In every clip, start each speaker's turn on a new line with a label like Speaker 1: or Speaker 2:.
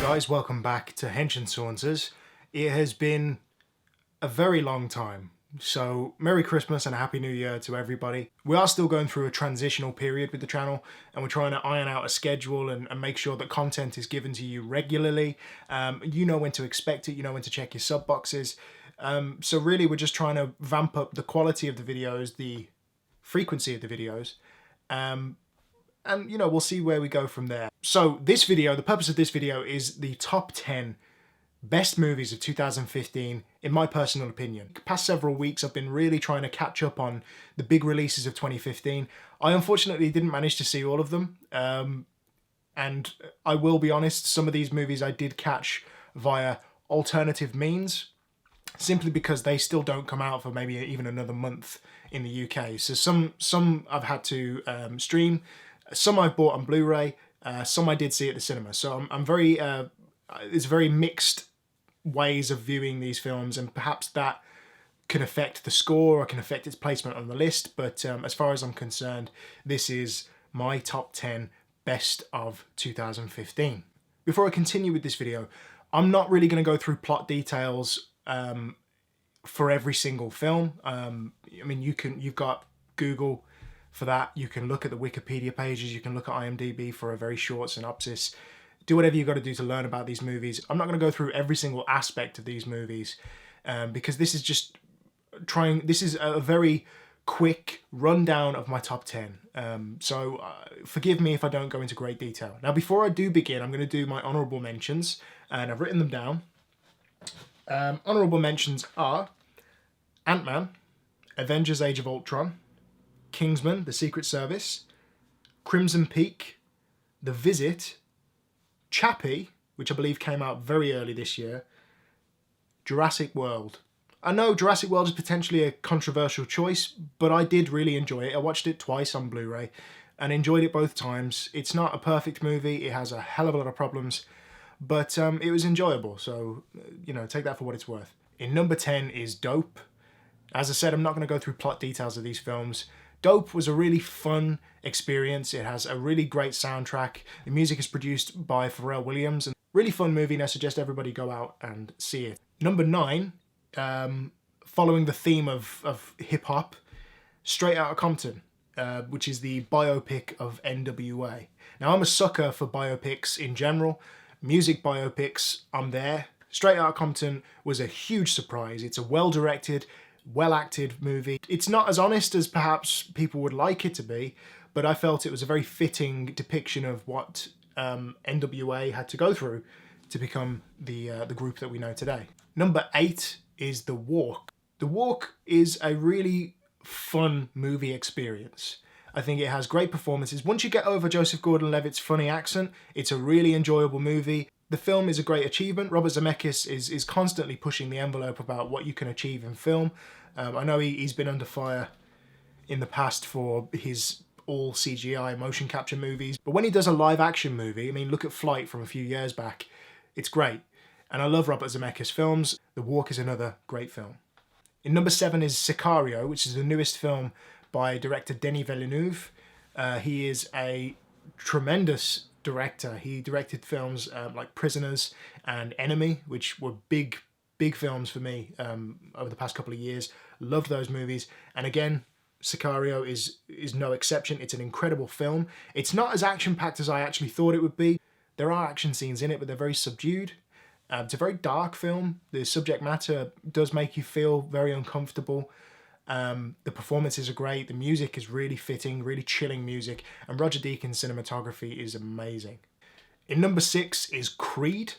Speaker 1: guys, welcome back to Hench and Saunters. It has been a very long time, so Merry Christmas and a Happy New Year to everybody. We are still going through a transitional period with the channel, and we're trying to iron out a schedule and make sure that content is given to you regularly. You know when to expect it, you know when to check your sub boxes. So really we're just trying to vamp up the quality of the videos, the frequency of the videos, and you know, we'll see where we go from there. So this video, the purpose of this video is the top 10 best movies of 2015, in my personal opinion. The past several weeks I've been really trying to catch up on the big releases of 2015. I unfortunately didn't manage to see all of them. And I will be honest, some of these movies I did catch via alternative means, simply because they still don't come out for maybe even another month in the UK. So some I've had to stream. Some I've bought on Blu-ray, some I did see at the cinema. So I'm very, it's very mixed ways of viewing these films, and perhaps that can affect the score or can affect its placement on the list. But as far as I'm concerned, this is my top 10 best of 2015. Before I continue with this video, I'm not really going to go through plot details for every single film. I mean, you've got Google for that. You can look at the Wikipedia pages, you can look at IMDb for a very short synopsis. Do whatever you've got to do to learn about these movies. I'm not going to go through every single aspect of these movies because this is a very quick rundown of my top 10. So forgive me if I don't go into great detail. Now, before I do begin, I'm going to do my honourable mentions, and I've written them down. Honourable mentions are Ant-Man, Avengers Age of Ultron, Kingsman, The Secret Service, Crimson Peak, The Visit, Chappie, which I believe came out very early this year, Jurassic World. I know Jurassic World is potentially a controversial choice, but I did really enjoy it. I watched it twice on Blu-ray and enjoyed it both times. It's not a perfect movie, it has a hell of a lot of problems, but it was enjoyable, so, you know, take that for what it's worth. In number 10 is Dope. As I said, I'm not going to go through plot details of these films. Dope was a really fun experience. It has a really great soundtrack. The music is produced by Pharrell Williams. And really fun movie, and I suggest everybody go out and see it. Number 9, following the theme of hip-hop, Straight Outta Compton, which is the biopic of NWA. Now, I'm a sucker for biopics in general. Music biopics, I'm there. Straight Outta Compton was a huge surprise. It's a well-directed, well-acted movie. It's not as honest as perhaps people would like it to be, but I felt it was a very fitting depiction of what NWA had to go through to become the group that we know today. Number 8 is The Walk. The Walk is a really fun movie experience. I think it has great performances. Once you get over Joseph Gordon-Levitt's funny accent, it's a really enjoyable movie. The film is a great achievement. Robert Zemeckis is constantly pushing the envelope about what you can achieve in film. I know he's been under fire in the past for his all CGI motion capture movies, but when he does a live action movie, I mean, look at Flight from a few years back, it's great. And I love Robert Zemeckis films. The Walk is another great film. In number 7 is Sicario, which is the newest film by director Denis Villeneuve. He is a tremendous director. He directed films like Prisoners and Enemy, which were big films for me over the past couple of years. Loved those movies. And again, Sicario is no exception. It's an incredible film. It's not as action-packed as I actually thought it would be. There are action scenes in it, but they're very subdued. It's a very dark film. The subject matter does make you feel very uncomfortable. The performances are great. The music is really fitting, really chilling music. And Roger Deakins' cinematography is amazing. In number 6 is Creed.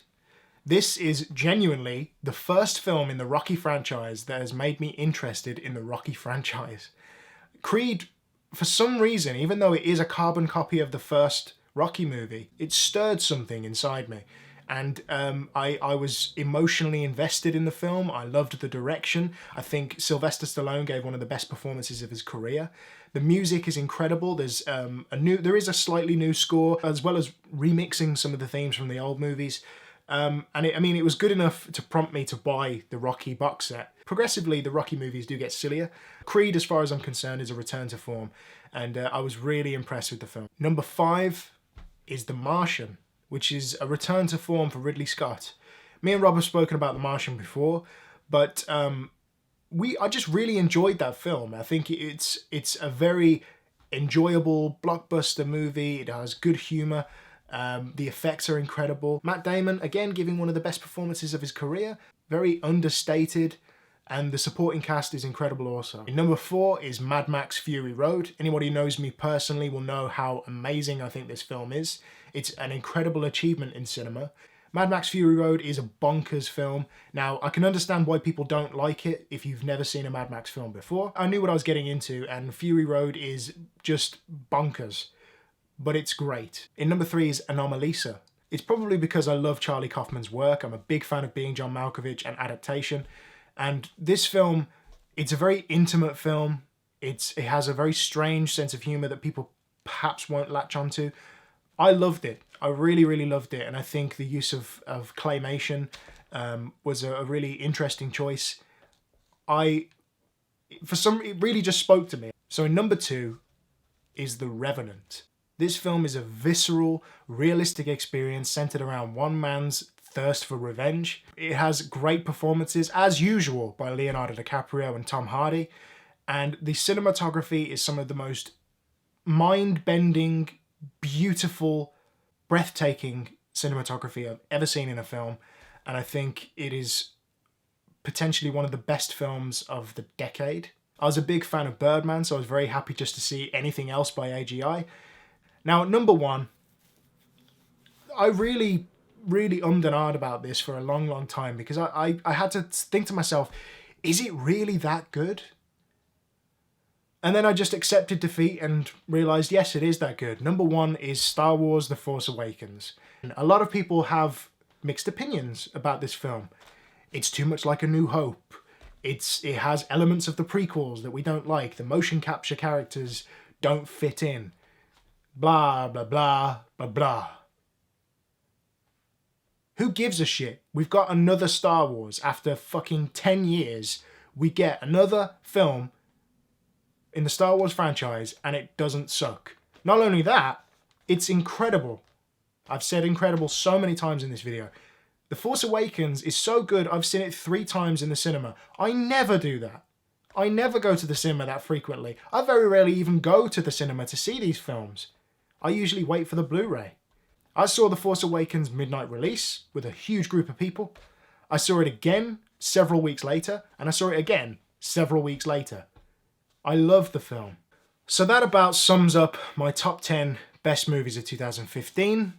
Speaker 1: This is genuinely the first film in the Rocky franchise that has made me interested in the Rocky franchise. Creed, for some reason, even though it is a carbon copy of the first Rocky movie, it stirred something inside me. And I was emotionally invested in the film. I loved the direction. I think Sylvester Stallone gave one of the best performances of his career. The music is incredible. There is a slightly new score, as well as remixing some of the themes from the old movies. It was good enough to prompt me to buy the Rocky box set. Progressively, the Rocky movies do get sillier. Creed, as far as I'm concerned, is a return to form, and I was really impressed with the film. Number 5 is The Martian. which is a return to form for Ridley Scott. Me and Rob have spoken about The Martian before, but I just really enjoyed that film. I think it's a very enjoyable blockbuster movie. It has good humour. The effects are incredible. Matt Damon, again, giving one of the best performances of his career. Very understated. And the supporting cast is incredible also. In number 4 is Mad Max Fury Road. Anybody who knows me personally will know how amazing I think this film is. It's an incredible achievement in cinema. Mad Max Fury Road is a bonkers film. Now, I can understand why people don't like it if you've never seen a Mad Max film before. I knew what I was getting into, and Fury Road is just bonkers. But it's great. In number 3 is Anomalisa. It's probably because I love Charlie Kaufman's work. I'm a big fan of Being John Malkovich and adaptation. And this film, it's a very intimate film. It has a very strange sense of humour that people perhaps won't latch onto. I loved it. I really, really loved it. And I think the use of claymation was a really interesting choice. It really just spoke to me. So in number 2 is The Revenant. This film is a visceral, realistic experience centered around one man's thirst for revenge. It has great performances, as usual, by Leonardo DiCaprio and Tom Hardy. And the cinematography is some of the most mind-bending, beautiful, breathtaking cinematography I've ever seen in a film. And I think it is potentially one of the best films of the decade. I was a big fan of Birdman, so I was very happy just to see anything else by AGI. Now, at number 1, I really ummed and ahed about this for a long, long time because I had to think to myself, is it really that good? And then I just accepted defeat and realised, yes, it is that good. Number 1 is Star Wars The Force Awakens. A lot of people have mixed opinions about this film. It's too much like A New Hope. It has elements of the prequels that we don't like. The motion capture characters don't fit in. Blah, blah, blah, blah, blah. Who gives a shit? We've got another Star Wars. After fucking 10 years, we get another film in the Star Wars franchise and it doesn't suck. Not only that, it's incredible. I've said incredible so many times in this video. The Force Awakens is so good, I've seen it 3 times in the cinema. I never do that. I never go to the cinema that frequently. I very rarely even go to the cinema to see these films. I usually wait for the Blu-ray. I saw The Force Awakens midnight release with a huge group of people. I saw it again several weeks later, and I saw it again several weeks later. I love the film. So that about sums up my top 10 best movies of 2015.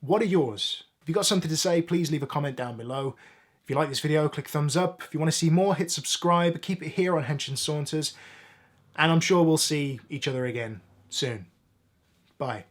Speaker 1: What are yours? If you've got something to say, please leave a comment down below. If you like this video, click thumbs up. If you want to see more, hit subscribe. Keep it here on Hench and Saunters. And I'm sure we'll see each other again soon. Bye.